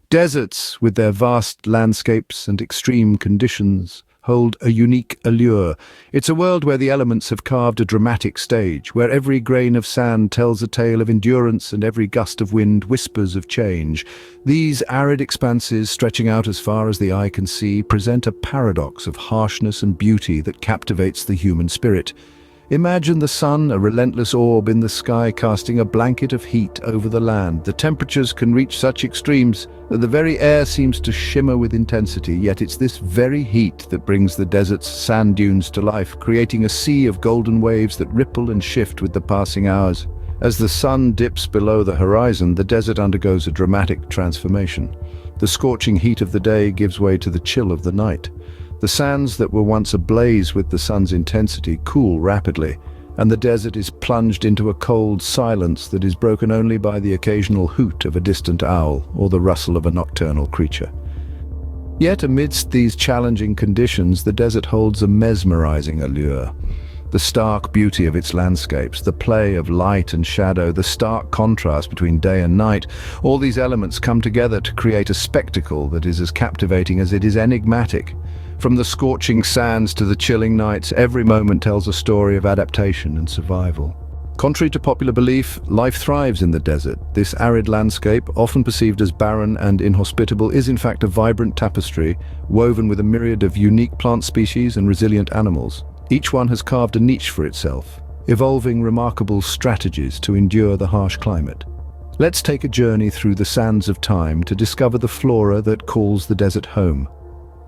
Deserts, with their vast landscapes and extreme conditions, hold a unique allure. It's a world where the elements have carved a dramatic stage, where every grain of sand tells a tale of endurance and every gust of wind whispers of change. These arid expanses, stretching out as far as the eye can see, present a paradox of harshness and beauty that captivates the human spirit. Imagine the sun, a relentless orb in the sky, casting a blanket of heat over the land. The temperatures can reach such extremes that the very air seems to shimmer with intensity, yet it's this very heat that brings the desert's sand dunes to life, creating a sea of golden waves that ripple and shift with the passing hours. As the sun dips below the horizon, the desert undergoes a dramatic transformation. The scorching heat of the day gives way to the chill of the night. The sands that were once ablaze with the sun's intensity cool rapidly, and the desert is plunged into a cold silence that is broken only by the occasional hoot of a distant owl or the rustle of a nocturnal creature. Yet amidst these challenging conditions, the desert holds a mesmerizing allure. The stark beauty of its landscapes, the play of light and shadow, the stark contrast between day and night, all these elements come together to create a spectacle that is as captivating as it is enigmatic. From the scorching sands to the chilling nights, every moment tells a story of adaptation and survival. Contrary to popular belief, life thrives in the desert. This arid landscape, often perceived as barren and inhospitable, is in fact a vibrant tapestry woven with a myriad of unique plant species and resilient animals. Each one has carved a niche for itself, evolving remarkable strategies to endure the harsh climate. Let's take a journey through the sands of time to discover the flora that calls the desert home.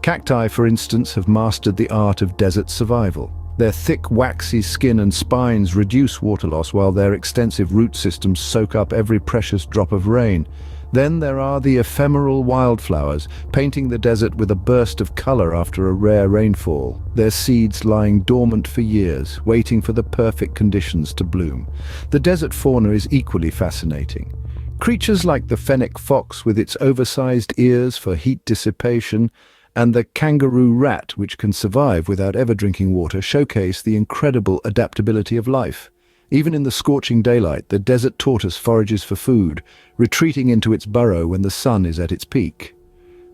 Cacti, for instance, have mastered the art of desert survival. Their thick, waxy skin and spines reduce water loss, while their extensive root systems soak up every precious drop of rain. Then there are the ephemeral wildflowers, painting the desert with a burst of color after a rare rainfall, their seeds lying dormant for years, waiting for the perfect conditions to bloom. The desert fauna is equally fascinating. Creatures like the fennec fox, with its oversized ears for heat dissipation, and the kangaroo rat, which can survive without ever drinking water, showcase the incredible adaptability of life. Even in the scorching daylight, the desert tortoise forages for food, retreating into its burrow when the sun is at its peak.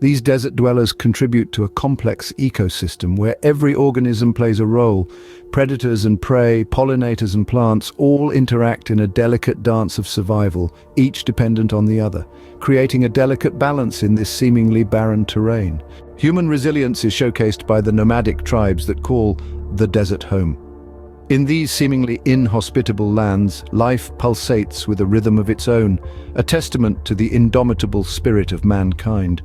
These desert dwellers contribute to a complex ecosystem where every organism plays a role. Predators and prey, pollinators and plants all interact in a delicate dance of survival, each dependent on the other, creating a delicate balance in this seemingly barren terrain. Human resilience is showcased by the nomadic tribes that call the desert home. In these seemingly inhospitable lands, life pulsates with a rhythm of its own, a testament to the indomitable spirit of mankind.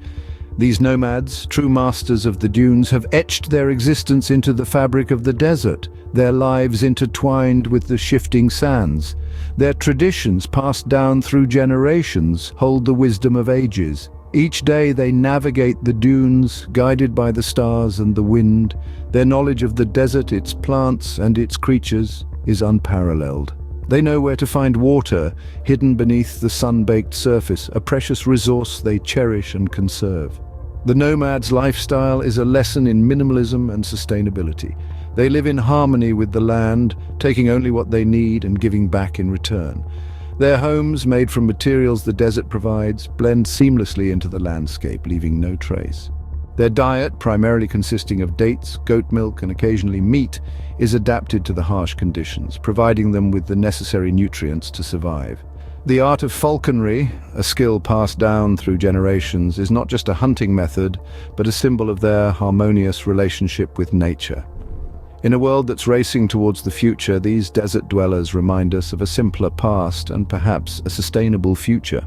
These nomads, true masters of the dunes, have etched their existence into the fabric of the desert, their lives intertwined with the shifting sands. Their traditions, passed down through generations, hold the wisdom of ages. Each day they navigate the dunes, guided by the stars and the wind. Their knowledge of the desert, its plants and its creatures, is unparalleled. They know where to find water, hidden beneath the sun-baked surface, a precious resource they cherish and conserve. The nomad's lifestyle is a lesson in minimalism and sustainability. They live in harmony with the land, taking only what they need and giving back in return. Their homes, made from materials the desert provides, blend seamlessly into the landscape, leaving no trace. Their diet, primarily consisting of dates, goat milk, and occasionally meat, is adapted to the harsh conditions, providing them with the necessary nutrients to survive. The art of falconry, a skill passed down through generations, is not just a hunting method, but a symbol of their harmonious relationship with nature. In a world that's racing towards the future, these desert dwellers remind us of a simpler past and perhaps a sustainable future.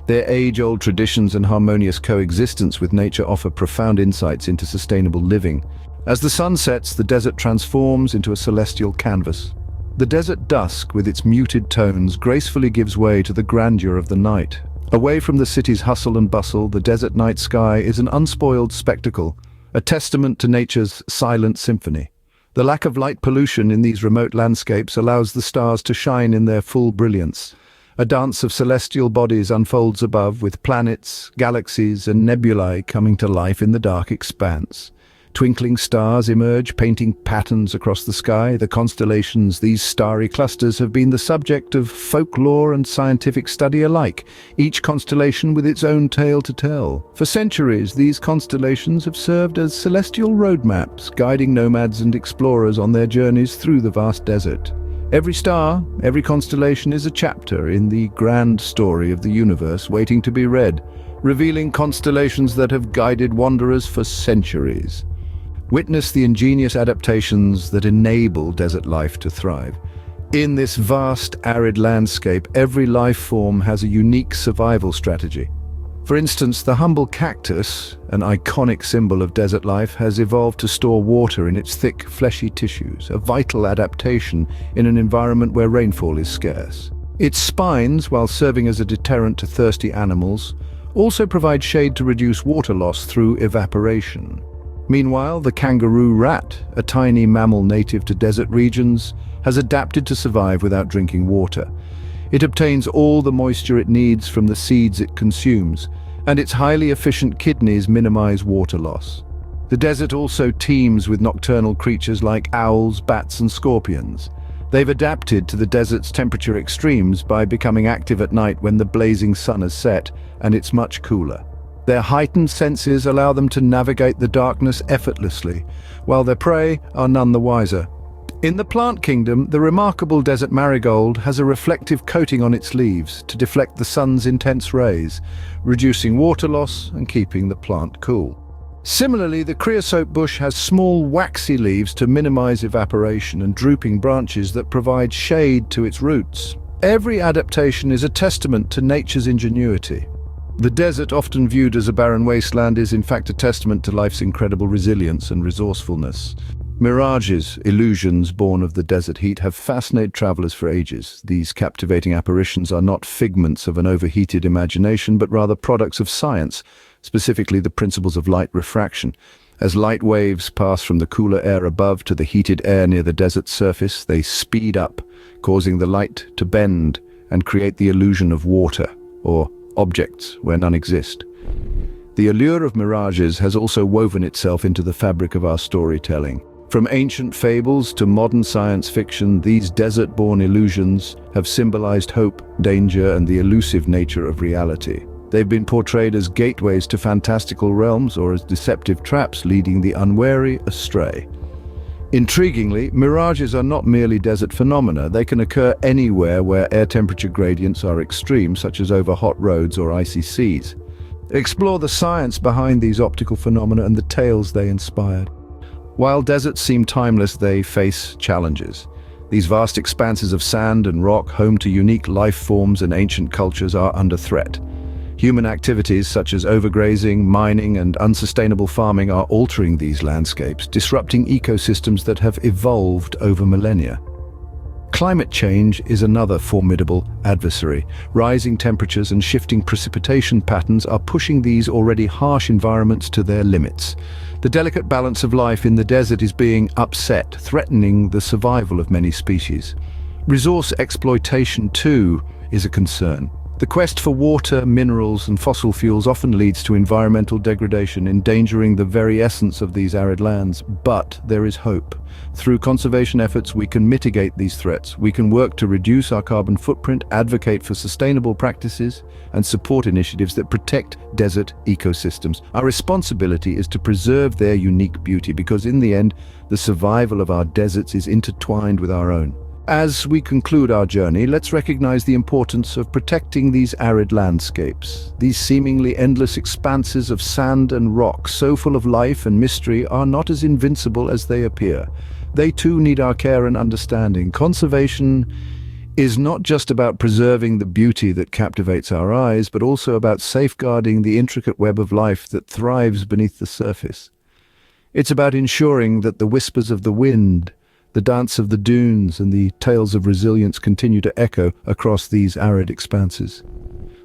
Their age-old traditions and harmonious coexistence with nature offer profound insights into sustainable living. As the sun sets, the desert transforms into a celestial canvas. The desert dusk, with its muted tones, gracefully gives way to the grandeur of the night. Away from the city's hustle and bustle, the desert night sky is an unspoiled spectacle, a testament to nature's silent symphony. The lack of light pollution in these remote landscapes allows the stars to shine in their full brilliance. A dance of celestial bodies unfolds above, with planets, galaxies, and nebulae coming to life in the dark expanse. Twinkling stars emerge, painting patterns across the sky. The constellations, these starry clusters, have been the subject of folklore and scientific study alike, each constellation with its own tale to tell. For centuries, these constellations have served as celestial roadmaps, guiding nomads and explorers on their journeys through the vast desert. Every star, every constellation is a chapter in the grand story of the universe waiting to be read, revealing constellations that have guided wanderers for centuries. Witness the ingenious adaptations that enable desert life to thrive. In this vast, arid landscape, every life form has a unique survival strategy. For instance, the humble cactus, an iconic symbol of desert life, has evolved to store water in its thick, fleshy tissues, a vital adaptation in an environment where rainfall is scarce. Its spines, while serving as a deterrent to thirsty animals, also provide shade to reduce water loss through evaporation. Meanwhile, the kangaroo rat, a tiny mammal native to desert regions, has adapted to survive without drinking water. It obtains all the moisture it needs from the seeds it consumes, and its highly efficient kidneys minimize water loss. The desert also teems with nocturnal creatures like owls, bats, and scorpions. They've adapted to the desert's temperature extremes by becoming active at night when the blazing sun has set and it's much cooler. Their heightened senses allow them to navigate the darkness effortlessly, while their prey are none the wiser. In the plant kingdom, the remarkable desert marigold has a reflective coating on its leaves to deflect the sun's intense rays, reducing water loss and keeping the plant cool. Similarly, the creosote bush has small, waxy leaves to minimize evaporation and drooping branches that provide shade to its roots. Every adaptation is a testament to nature's ingenuity. The desert, often viewed as a barren wasteland, is in fact a testament to life's incredible resilience and resourcefulness. Mirages, illusions born of the desert heat, have fascinated travelers for ages. These captivating apparitions are not figments of an overheated imagination, but rather products of science, specifically the principles of light refraction. As light waves pass from the cooler air above to the heated air near the desert's surface, they speed up, causing the light to bend and create the illusion of water, or objects where none exist. The allure of mirages has also woven itself into the fabric of our storytelling. From ancient fables to modern science fiction, these desert-born illusions have symbolized hope, danger, and the elusive nature of reality. They've been portrayed as gateways to fantastical realms or as deceptive traps leading the unwary astray. Intriguingly, mirages are not merely desert phenomena. They can occur anywhere where air temperature gradients are extreme, such as over hot roads or icy seas. Explore the science behind these optical phenomena and the tales they inspired. While deserts seem timeless, they face challenges. These vast expanses of sand and rock, home to unique life forms and ancient cultures, are under threat. Human activities such as overgrazing, mining, and unsustainable farming are altering these landscapes, disrupting ecosystems that have evolved over millennia. Climate change is another formidable adversary. Rising temperatures and shifting precipitation patterns are pushing these already harsh environments to their limits. The delicate balance of life in the desert is being upset, threatening the survival of many species. Resource exploitation, too, is a concern. The quest for water, minerals, and fossil fuels often leads to environmental degradation, endangering the very essence of these arid lands. But there is hope. Through conservation efforts, we can mitigate these threats. We can work to reduce our carbon footprint, advocate for sustainable practices, and support initiatives that protect desert ecosystems. Our responsibility is to preserve their unique beauty, because in the end, the survival of our deserts is intertwined with our own. As we conclude our journey, let's recognize the importance of protecting these arid landscapes. These seemingly endless expanses of sand and rock, so full of life and mystery, are not as invincible as they appear. They too need our care and understanding. Conservation is not just about preserving the beauty that captivates our eyes, but also about safeguarding the intricate web of life that thrives beneath the surface. It's about ensuring that the whispers of the wind, the dance of the dunes, and the tales of resilience continue to echo across these arid expanses.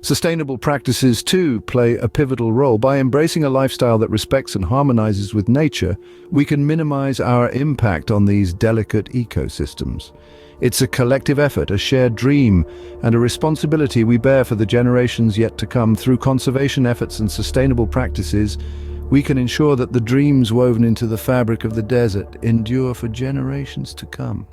Sustainable practices, too, play a pivotal role. By embracing a lifestyle that respects and harmonizes with nature, we can minimize our impact on these delicate ecosystems. It's a collective effort, a shared dream, and a responsibility we bear for the generations yet to come. Through conservation efforts and sustainable practices, we can ensure that the dreams woven into the fabric of the desert endure for generations to come.